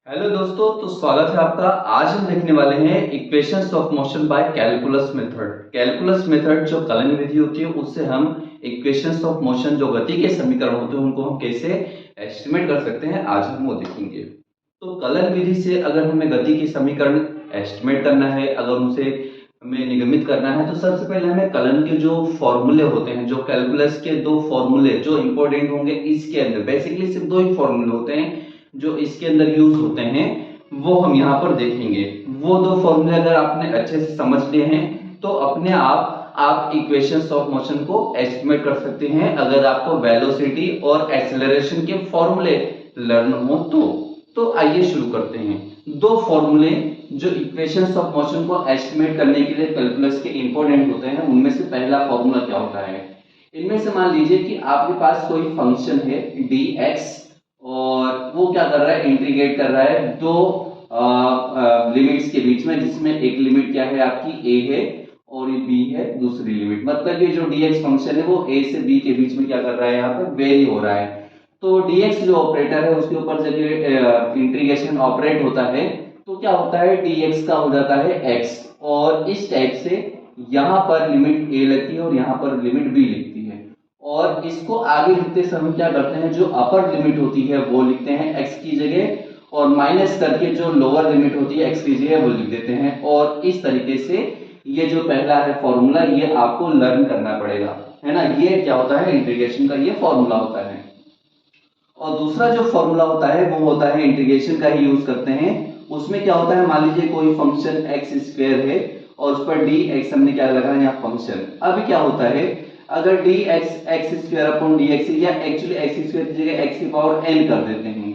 Hello दोस्तों, तो स्वागत है आपका। आज हम देखने वाले हैं equations of motion by calculus method. Calculus method जो कलन विधि होती है उससे हम इक्वेशंस ऑफ मोशन जो गति के समीकरण होते हैं उनको हम कैसे एस्टिमेट कर सकते हैं, आज हम वो देखेंगे। तो कलन विधि से अगर हमें गति की समीकरण एस्टिमेट करना है, अगर उसे हमें निगमित करना है, तो सबसे पहले हमें कलन के जो फॉर्मूले होते हैं, जो कैलकुलस के दो फॉर्मूले जो इंपॉर्टेंट होंगे इसके अंदर, बेसिकली सिर्फ दो ही फॉर्मूले होते हैं जो इसके अंदर यूज होते हैं, वो हम यहाँ पर देखेंगे। वो दो फॉर्मूले अगर आपने अच्छे से समझ लिए हैं तो अपने आप इक्वेशंस ऑफ मोशन को एस्टिमेट कर सकते हैं, अगर आपको वेलोसिटी और एक्सेलरेशन के फॉर्मूले लर्न हो तो आइए शुरू करते हैं। दो फॉर्मूले जो इक्वेशंस ऑफ मोशन को एस्टिमेट करने के लिए कैलकुलस के इंपॉर्टेंट होते हैं, उनमें से पहला फॉर्मूला क्या होता है। इनमें से मान लीजिए कि आपके पास कोई फंक्शन है dx और वो क्या कर रहा है, इंटीग्रेट कर रहा है दो लिमिट्स के बीच में, जिसमें एक लिमिट क्या है आपकी a है और ये b है दूसरी लिमिट। मतलब ये जो dx फंक्शन है वो a से b के बीच में क्या कर रहा है, यहाँ पर वेरी हो रहा है। तो dx जो ऑपरेटर है उसके ऊपर जब इंटीग्रेशन ऑपरेट होता है तो क्या होता है, dx का हो जाता है x, और इस टाइप से यहाँ पर लिमिट a लगती है और यहाँ पर लिमिट b लिखती है। और इसको आगे लिखते समय क्या करते हैं, जो अपर लिमिट होती है वो लिखते हैं x की जगह, और माइनस करके जो लोअर लिमिट होती है x की जगह वो लिख देते हैं। और इस तरीके से ये जो पहला है फॉर्मूला, ये आपको लर्न करना पड़ेगा, है ना। ये क्या होता है, इंटीग्रेशन का ये फॉर्मूला होता है। और दूसरा जो फॉर्मूला होता है वो होता है, इंटीग्रेशन का ही यूज करते हैं। उसमें क्या होता है, मान लीजिए कोई फंक्शन एक्स स्क्वायर है और उस पर डी एक्स हमने क्या लगाया यहाँ फंक्शन। अभी क्या होता है, अगर D x x square upon D x, या एक्चुअली एक्स स्क्वायर की जगह एक्स की पावर एन कर देते हैं।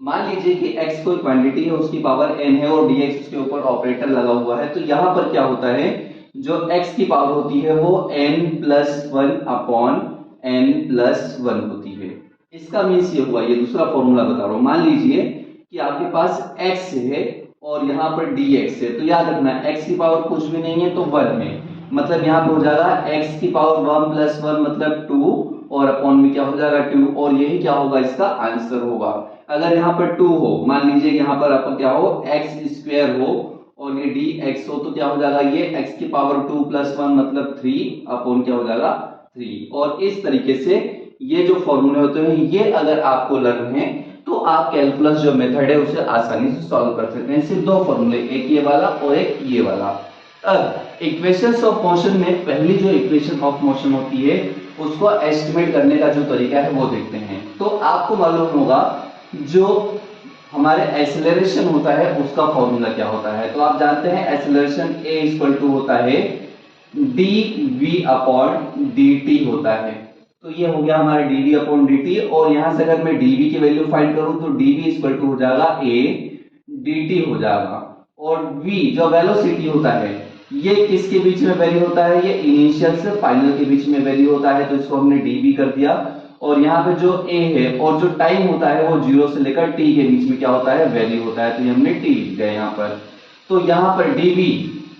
मान लीजिए कि एक्स कोई क्वांटिटी है, उसकी पावर एन है और डी एक्स उसके ऊपर ऑपरेटर लगा हुआ है, तो यहाँ पर क्या होता है, जो एक्स की पावर होती है वो n plus one upon n plus one होती है। इसका मीन्स ये हुआ, ये दूसरा फॉर्मूला बता रहा हूं। मान लीजिए कि आपके पास x है और यहाँ पर dx है, तो याद रखना x की पावर कुछ भी नहीं है तो 1 है, मतलब यहाँ पे हो जाएगा x की पावर 1 प्लस 1 मतलब 2, और अपॉन में क्या हो जाएगा 2, और यही क्या होगा, इसका आंसर होगा। अगर यहाँ पर 2 हो, मान लीजिए यहाँ पर आपका क्या हो, x स्क्वायर हो और ये dx हो, तो क्या हो जाएगा, ये x की पावर 2 प्लस 1 मतलब 3 अपॉन क्या हो जाएगा 3। और इस तरीके से ये जो फॉर्मूले होते हैं, ये अगर आपको लर्न है तो आप कैलकुलस जो मेथड है उसे आसानी से सॉल्व कर सकते हैं। सिर्फ दो फॉर्मूले, एक ये वाला और एक ये वाला। अब इक्वेशंस ऑफ मोशन में पहली जो इक्वेशन ऑफ मोशन होती है उसको एस्टिमेट करने का जो तरीका है वो देखते हैं। तो आपको मालूम होगा जो हमारे एक्सेलरेशन होता है उसका फॉर्मूला क्या होता है। तो आप जानते हैं एक्सेलरेशन a इक्वल टू होता है dv अपॉन dt होता है। तो ये हो गया हमारा dv अपॉन dt, और यहां से अगर मैं dv की वैल्यू फाइंड करूं तो dv इक्वल टू हो जाएगा a dt हो जाएगा। और v जो वेलोसिटी होता है ये किसके बीच में वेरी होता है, ये इनिशियल से फाइनल के बीच में वेरी होता है, तो इसको हमने dv कर दिया। और यहाँ पे जो a है और जो टाइम होता है वो 0 से लेकर t के बीच में क्या होता है, वेरी होता है, तो ये हमने t लिख दिया यहाँ पर। तो यहाँ पर dv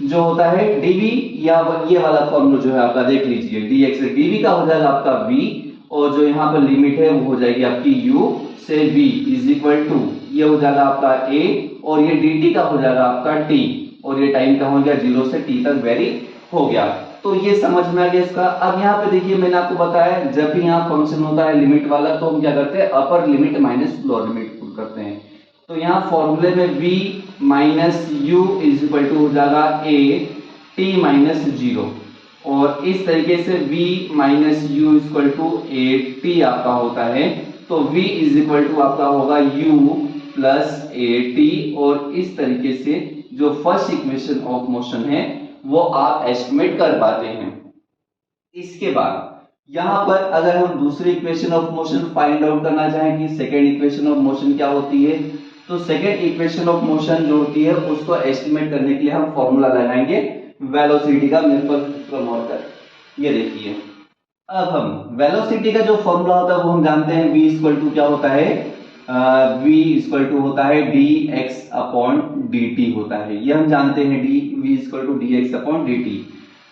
जो होता है, dv या ये वाला फॉर्मूला जो है आपका देख लीजिए, dx dv का हो जाएगा आपका v, और जो यहाँ पर लिमिट है वो हो जाएगी आपकी u से v इज इक्वल टू, ये हो जाएगा आपका a, और ये dt का हो जाएगा आपका t, और ये टाइम का हो गया 0 से t तक वेरी हो गया। तो ये समझ में आ गया इसका। अब यहाँ पे देखिए मैंने आपको बताया, जब भी यहाँ फंक्शन होता है लिमिट वाला तो हम क्या करते हैं, upper limit minus lower limit put करते हैं। तो यहाँ फॉर्मूले में v minus u is equal to हो जाएगा a t माइनस 0, और इस तरीके से v minus u equal to a t आपका होता है। तो v इज इक्वल टू आपका होगा u प्लस a t, और इस तरीके से जो फर्स्ट इक्वेशन ऑफ मोशन है वो आप एस्टिमेट कर पाते हैं। इसके बाद यहां पर अगर हम दूसरी equation of motion find out करना चाहें कि सेकेंड इक्वेशन ऑफ मोशन क्या होती है, तो सेकेंड इक्वेशन ऑफ मोशन जो होती है उसको एस्टिमेट करने के लिए हम फॉर्मूला लगाएंगे वेलोसिटी का। मेरे पर ये देखिए, अब हम वेलोसिटी का जो फॉर्मूला होता है वो हम जानते हैं, v इक्वल टू क्या होता है, v इक्वल टू होता है dx अपॉन dt होता है, ये हम जानते हैं, v equal to dx upon dt।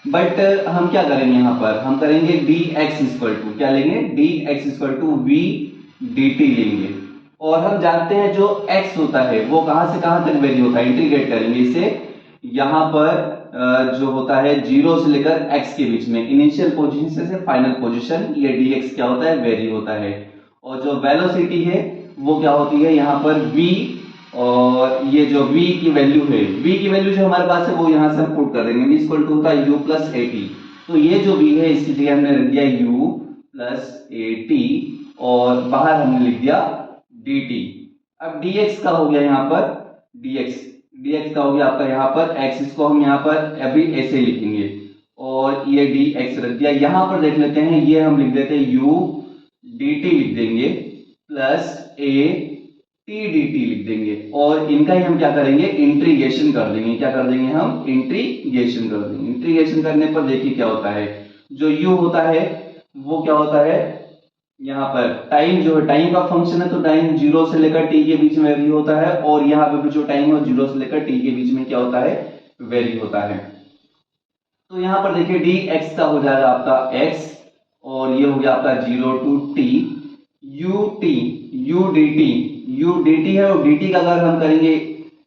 But हम क्या करेंगे, यहाँ पर हम करेंगे dx इक्वल टू क्या लेंगे, dx equal to v dt लेंगे। और हम जानते हैं जो x होता है वो कहां से कहां तक वेरी होता है, इंटीग्रेट करेंगे इसे, यहां पर जो होता है 0 से लेकर x के बीच में, इनिशियल पोजीशन से फाइनल पोजीशन, ये dx क्या होता है, वेरी होता है। और जो वेलोसिटी है वो क्या होती है यहाँ पर v, और ये जो v की वैल्यू है, v की वैल्यू जो हमारे पास है वो यहाँ से हम पुट कर देंगे, v इक्वल टू होता है u प्लस at। तो ये जो v है इसकी जगह हमने रख दिया u प्लस at और बाहर हमने लिख दिया dt। अब dx का हो गया यहाँ पर dx का हो गया आपका यहाँ पर x, इसको हम यहाँ पर अभी ऐसे ही लिखेंगे और ये dx रख दिया। यहाँ पर देख लेते हैं, ये हम लिख देते हैं u dt लिख देंगे प्लस a t dt लिख देंगे और इनका ही हम क्या करेंगे, इंटीग्रेशन कर देंगे। क्या कर देंगे हम, इंटीग्रेशन कर देंगे। इंटीग्रेशन करने पर देखिए क्या होता है, जो u होता है वो क्या होता है, यहाँ पर टाइम जो है, टाइम का फंक्शन है तो टाइम 0 से लेकर t के बीच में वेरी होता है, और यहाँ पे भी जो टाइम है 0 से लेकर t के बीच में क्या होता है, वेरी होता है। तो यहाँ पर देखिए dx का हो जाएगा आपका x और ये हो गया आपका 0 टू t, u dt है और dt का अगर हम करेंगे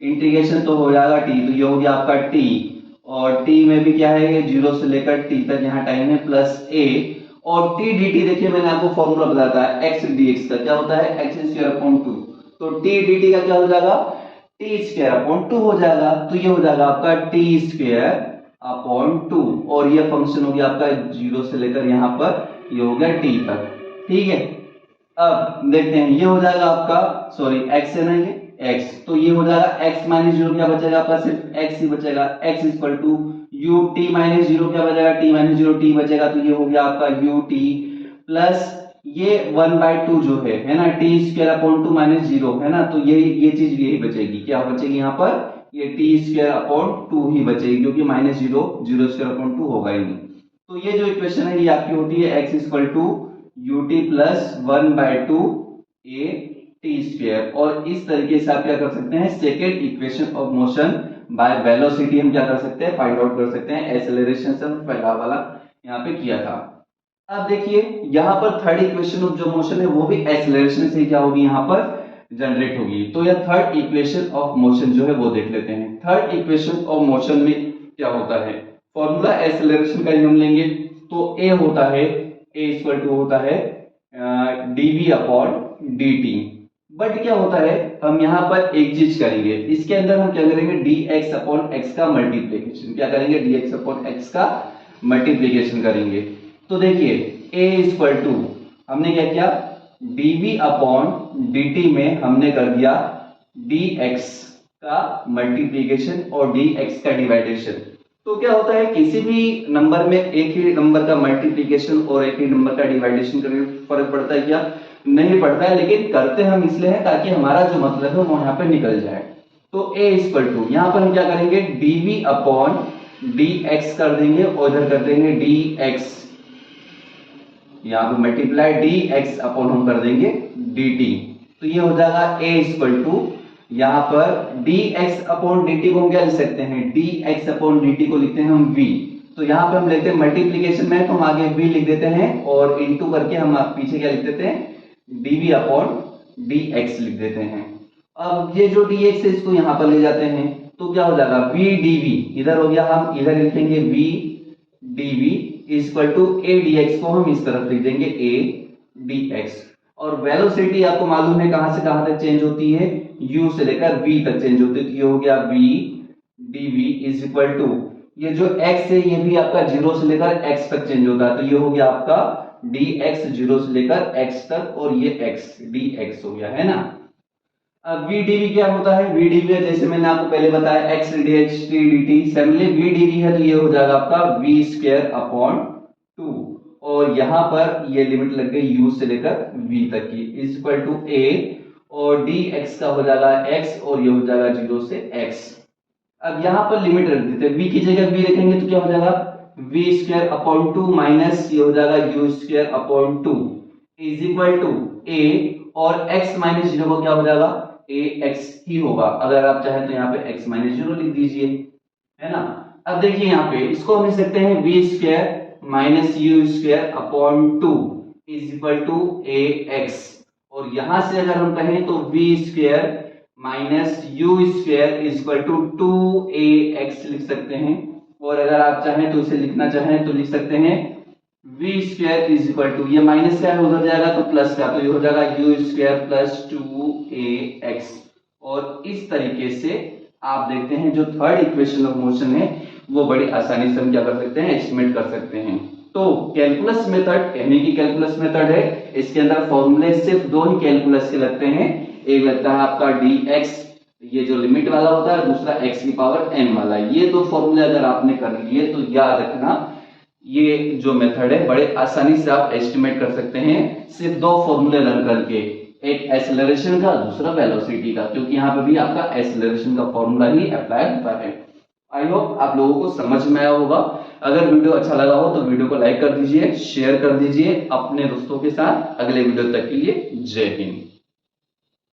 इंटीग्रेशन तो हो जाएगा t, तो ये हो गया आपका t और t में भी क्या है, ये 0 से लेकर t तक यहाँ टाइम है प्लस a, और t dt देखिए मैंने आपको फॉर्मूला बताया था x dx का, क्या होता है x स्क्वायर अपॉन 2, तो t dt का क्या हो जाएगा, t स्क्वायर अपॉन 2 हो जाएगा। तो ये हो जाएगा आपका t स्क्वायर अपॉन 2 और ये फंक्शन हो गया आपका 0 से लेकर यहाँ पर ये हो गया t तक, ठीक है। अब देखते हैं, ये हो जाएगा आपका, सॉरी x है ना ये x, तो ये हो जाएगा x माइनस 0 क्या बचेगा आपका, सिर्फ x ही बचेगा, x equal to u t minus 0 क्या बचेगा, t माइनस 0 t बचेगा, तो ये हो गया आपका u t प्लस ये 1/2 जो है ना, t स्क्वायर अपॉन 2 माइनस 0 है ना, तो ये चीज यही बचेगी, क्या बचेगी यहाँ पर, ये t स्क्वायर अपॉन 2 ही बचेगी, क्योंकि माइनस 0 0 स्क्वायर अपॉन 2 होगा ही नहीं। तो ये जो इक्वेशन है ये आपकी होती है x equal to ut plus 1/2 a t square, और इस तरीके से आप क्या कर सकते हैं, second equation of motion by velocity हम क्या कर सकते हैं, फाइंड आउट कर सकते हैं। एक्सेलरेशन से पहला वाला यहाँ पे किया था। अब देखिए यहाँ पर थर्ड इक्वेशन ऑफ जो मोशन है वो भी एक्सेलरेशन से क्या होगी, यहाँ पर जनरेट होगी। तो यह थर्ड इक्वेशन ऑफ मोशन जो है वो देख लेते हैं। थर्ड इक्वेशन ऑफ मोशन में क्या होता है, फॉर्मूला एक्सेलरेशन का हम लेंगे तो a होता है, a इक्वल टू होता है dv अपॉन dt। बट क्या होता है, हम यहाँ पर एक चीज करेंगे, इसके अंदर हम क्या करेंगे, dx अपॉन x का मल्टीप्लीकेशन, क्या करेंगे, dx अपॉन x का मल्टीप्लीकेशन करेंगे। तो देखिए a इक्वल टू हमने क्या किया, dv अपॉन dt में हमने कर दिया dx का मल्टीप्लीकेशन और dx का डिवाइडेशन। तो क्या होता है, किसी भी नंबर में एक ही नंबर का मल्टीप्लीकेशन और एक ही नंबर का डिवाइडेशन करने फर्क पड़ता है क्या, नहीं पड़ता है, लेकिन करते हम इसलिए हैं ताकि हमारा जो मतलब है वो यहाँ पे निकल जाए। तो a इक्वल टू यहाँ पर हम क्या करेंगे, dv अपॉन dx कर देंगे और इधर कर देंगे dx, यहाँ पे मल्टीप्लाई dx अपॉन हम कर देंगे dt। तो ये हो जाएगा a इक्वल टू यहाँ पर dx अपॉन dt को हम क्या लिख सकते हैं, dx अपॉन dt को लिखते हैं हम v। तो यहाँ पे हम लिखते हैं मल्टीप्लीकेशन में तो हम आगे v लिख देते हैं और इनटू करके हम पीछे क्या लिख देते हैं, dv अपॉन dx लिख देते हैं। अब ये जो dx है इसको यहाँ पर ले जाते हैं तो क्या हो जाएगा, v dv इधर हो गया, हम इधर लिखेंगे v dv equal to a dx को हम इस तरफ लिख देंगे a dx। और वेलोसिटी आपको मालूम है कहां से कहां तक चेंज होती है, u से लेकर v तक चेंज होती है। तो ये हो गया v dv is equal to ये जो x है ये भी आपका 0 से लेकर x तक चेंज होता है, तो ये हो गया आपका dx 0 से लेकर x तक और ये x dx हो गया, है ना। अब v dv क्या होता है, v dv जैसे मैंने आपको पहले बताया x dx dt, similarly v dv है तो ये हो जाएगा आपका v स्क्वायर अपॉन 2 और यहाँ पर ये लिमिट लग गई u से लेकर v तक की इज इक्वल टू a और dx का हो जाएगा x और ये हो जाएगा 0 से x। अब यहाँ पर लिमिट रख देते हैं, v की जगह v रखेंगे तो क्या हो जाएगा, v स्क्वायर अपॉन 2 माइनस ये हो जाएगा u square upon 2 is equal to a और x माइनस 0 को क्या हो जाएगा, ax ही होगा। अगर आप चाहें तो यहाँ पे x माइनस 0 लिख दीजिए, है ना। अब देखिए यहाँ पे इसको हम लिख सकते हैं v square minus u square upon 2 is equal to ax और यहां से अगर हम कहें तो v square minus u square is equal to 2ax लिख सकते हैं। और अगर आप चाहें तो इसे लिखना चाहें तो लिख सकते हैं v square is equal to, ये माइनस का उधर जाएगा तो प्लस का, तो ये हो जाएगा u स्क्वायर प्लस 2ax। और इस तरीके से आप देखते हैं जो थर्ड इक्वेशन ऑफ मोशन है वो बड़ी आसानी से हम क्या कर सकते हैं, एस्टिमेट कर सकते हैं। तो कैलकुलस मेथड, कहने की कैलकुलस मेथड है, इसके अंदर फॉर्मूले सिर्फ दो ही कैलकुलस के लगते हैं। एक लगता है आपका dx, ये जो लिमिट वाला होता है, दूसरा x की पावर n वाला। ये दो फॉर्मूले अगर आपने कर लिए तो याद रखना ये जो मेथड है बड़े आसानी से आप एस्टिमेट कर सकते हैं सिर्फ दो फॉर्मूले लर्न करके, एक एक्सेलरेशन का, दूसरा वेलोसिटी का, क्योंकि यहाँ पे भी आपका एक्सेलरेशन का फॉर्मूला ही अप्लाई होता है। आई होप आप लोगों को समझ में आया होगा। अगर वीडियो अच्छा लगा हो तो वीडियो को लाइक कर दीजिए, शेयर कर दीजिए अपने दोस्तों के साथ। अगले वीडियो तक के लिए जय हिंद।